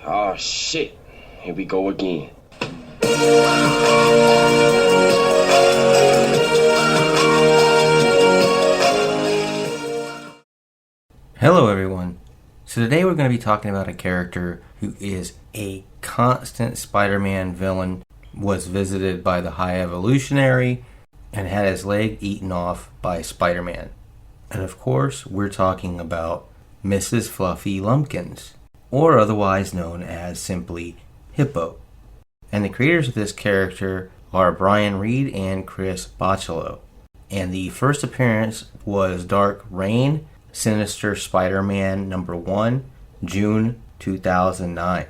Oh shit, here we go again. Hello everyone. So today we're going to be talking about a character who is a constant Spider-Man villain, was visited by the High Evolutionary, and had his leg eaten off by Spider-Man. And of course, we're talking about Mrs. FluffyLumpkins, or otherwise known as simply Hippo. And the creators of this character are Brian Reed and Chris Bachalo. And the first appearance was Dark Reign, Sinister Spider-Man #1, June 2009.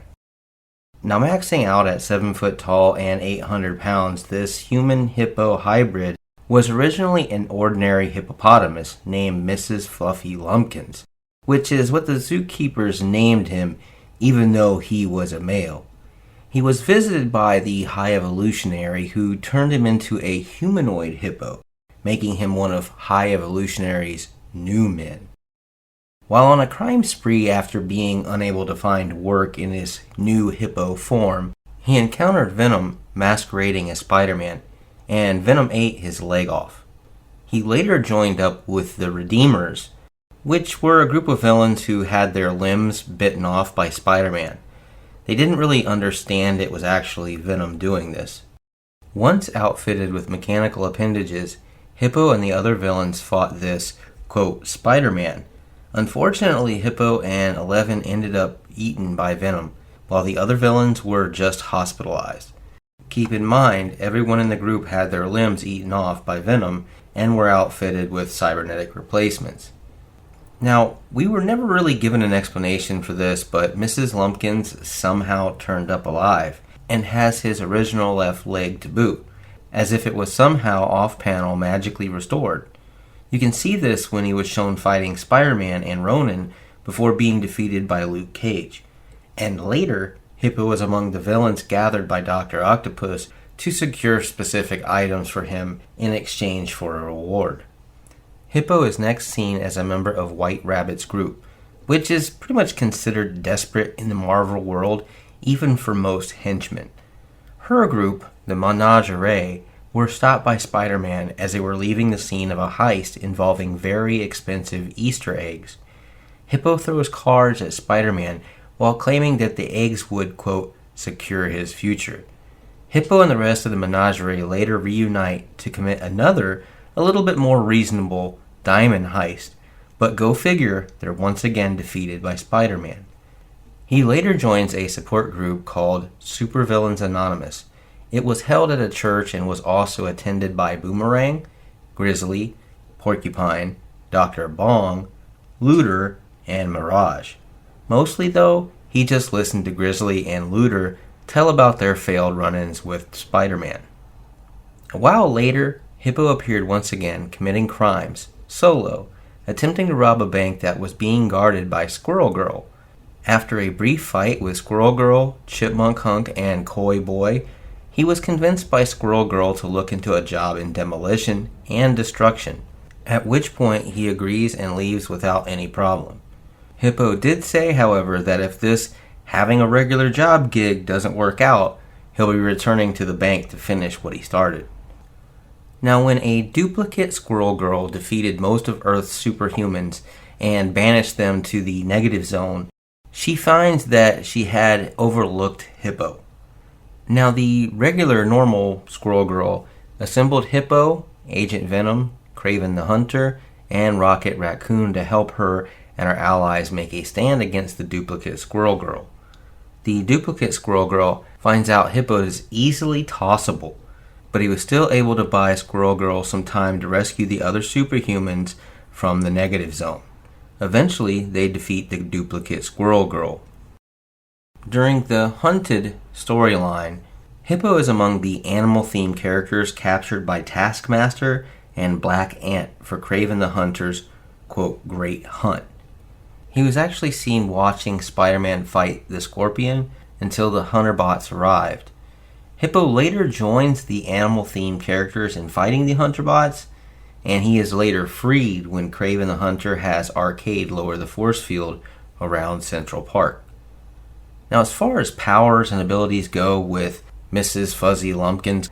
Now, maxing out at 7 foot tall and 800 pounds, this human-hippo hybrid was originally an ordinary hippopotamus named Mrs. FluffyLumpkins, which is what the zookeepers named him even though he was a male. He was visited by the High Evolutionary, who turned him into a humanoid hippo, making him one of High Evolutionary's new men. While on a crime spree after being unable to find work in his new hippo form, he encountered Venom masquerading as Spider-Man, and Venom ate his leg off. He later joined up with the Redeemers, which were a group of villains who had their limbs bitten off by Spider-Man. They didn't really understand it was actually Venom doing this. Once outfitted with mechanical appendages, Hippo and the other villains fought this, quote, Spider-Man. Unfortunately, Hippo and 11 ended up eaten by Venom, while the other villains were just hospitalized. Keep in mind, everyone in the group had their limbs eaten off by Venom and were outfitted with cybernetic replacements. Now, we were never really given an explanation for this, but Mrs. Lumpkins somehow turned up alive and has his original left leg to boot, as if it was somehow off-panel magically restored. You can see this when he was shown fighting Spider-Man and Ronin before being defeated by Luke Cage. And later, Hippo was among the villains gathered by Dr. Octopus to secure specific items for him in exchange for a reward. Hippo is next seen as a member of White Rabbit's group, which is pretty much considered desperate in the Marvel world, even for most henchmen. Her group, the Menagerie, were stopped by Spider-Man as they were leaving the scene of a heist involving very expensive Easter eggs. Hippo throws cards at Spider-Man while claiming that the eggs would, quote, secure his future. Hippo and the rest of the Menagerie later reunite to commit another, a little bit more reasonable, diamond heist, but go figure, they're once again defeated by Spider-Man. He later joins a support group called Supervillains Anonymous. It was held at a church and was also attended by Boomerang, Grizzly, Porcupine, Dr. Bong, Looter, and Mirage. Mostly, though, he just listened to Grizzly and Looter tell about their failed run-ins with Spider-Man. A while later, Hippo appeared once again, committing crimes, solo, attempting to rob a bank that was being guarded by Squirrel Girl. After a brief fight with Squirrel Girl, Chipmunk Hunk, and Coy Boy, he was convinced by Squirrel Girl to look into a job in demolition and destruction, at which point he agrees and leaves without any problem. Hippo did say, however, that if this having a regular job gig doesn't work out, he'll be returning to the bank to finish what he started. Now, when a duplicate Squirrel Girl defeated most of Earth's superhumans and banished them to the negative zone, she finds that she had overlooked Hippo. Now, the regular, normal Squirrel Girl assembled Hippo, Agent Venom, Kraven the Hunter, and Rocket Raccoon to help her and her allies make a stand against the duplicate Squirrel Girl. The duplicate Squirrel Girl finds out Hippo is easily tossable, but he was still able to buy Squirrel Girl some time to rescue the other superhumans from the negative zone. Eventually, they defeat the duplicate Squirrel Girl. During the Hunted storyline, Hippo is among the animal-themed characters captured by Taskmaster and Black Ant for Kraven the Hunter's, quote, Great Hunt. He was actually seen watching Spider-Man fight the Scorpion until the Hunterbots arrived. Hippo later joins the animal-themed characters in fighting the Hunterbots, and he is later freed when Kraven the Hunter has Arcade lower the force field around Central Park. Now, as far as powers and abilities go with Mrs. Fuzzy Lumpkins,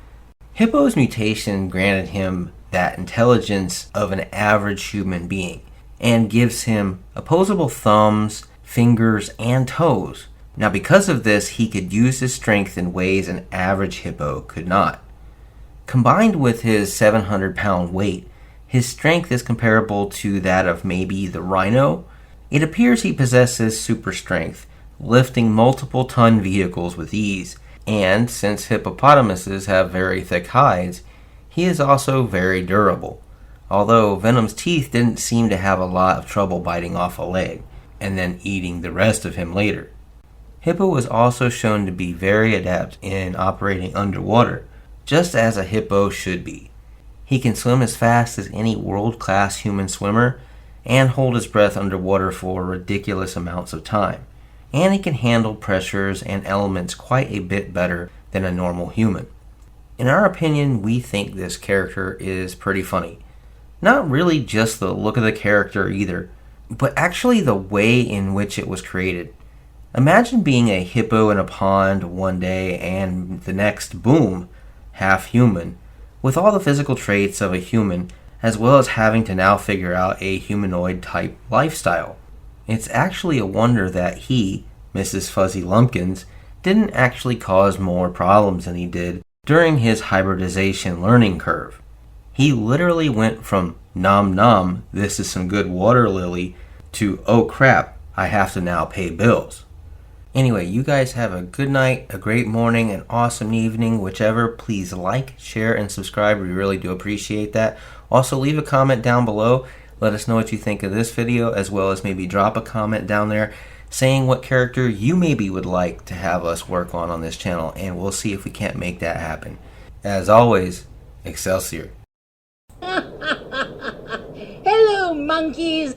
Hippo's mutation granted him that intelligence of an average human being and gives him opposable thumbs, fingers, and toes. Now, because of this, he could use his strength in ways an average hippo could not. Combined with his 700-pound weight, his strength is comparable to that of maybe the rhino. It appears he possesses super strength, lifting multiple ton vehicles with ease, and since hippopotamuses have very thick hides, he is also very durable, although Venom's teeth didn't seem to have a lot of trouble biting off a leg, and then eating the rest of him later. Hippo was also shown to be very adept in operating underwater, just as a hippo should be. He can swim as fast as any world-class human swimmer, and hold his breath underwater for ridiculous amounts of time. And he can handle pressures and elements quite a bit better than a normal human. In our opinion, we think this character is pretty funny. Not really just the look of the character either, but actually the way in which it was created. Imagine being a hippo in a pond one day and the next, boom, half human, with all the physical traits of a human, as well as having to now figure out a humanoid type lifestyle. It's actually a wonder that he, Mrs. Fuzzy Lumpkins, didn't actually cause more problems than he did during his hybridization learning curve. He literally went from nom nom, this is some good water lily, to oh crap, I have to now pay bills. Anyway, you guys have a good night, a great morning, an awesome evening, whichever. Please like, share, and subscribe. We really do appreciate that. Also, leave a comment down below. Let us know what you think of this video, as well as maybe drop a comment down there saying what character you maybe would like to have us work on this channel, and we'll see if we can't make that happen. As always, Excelsior. Hello, monkeys!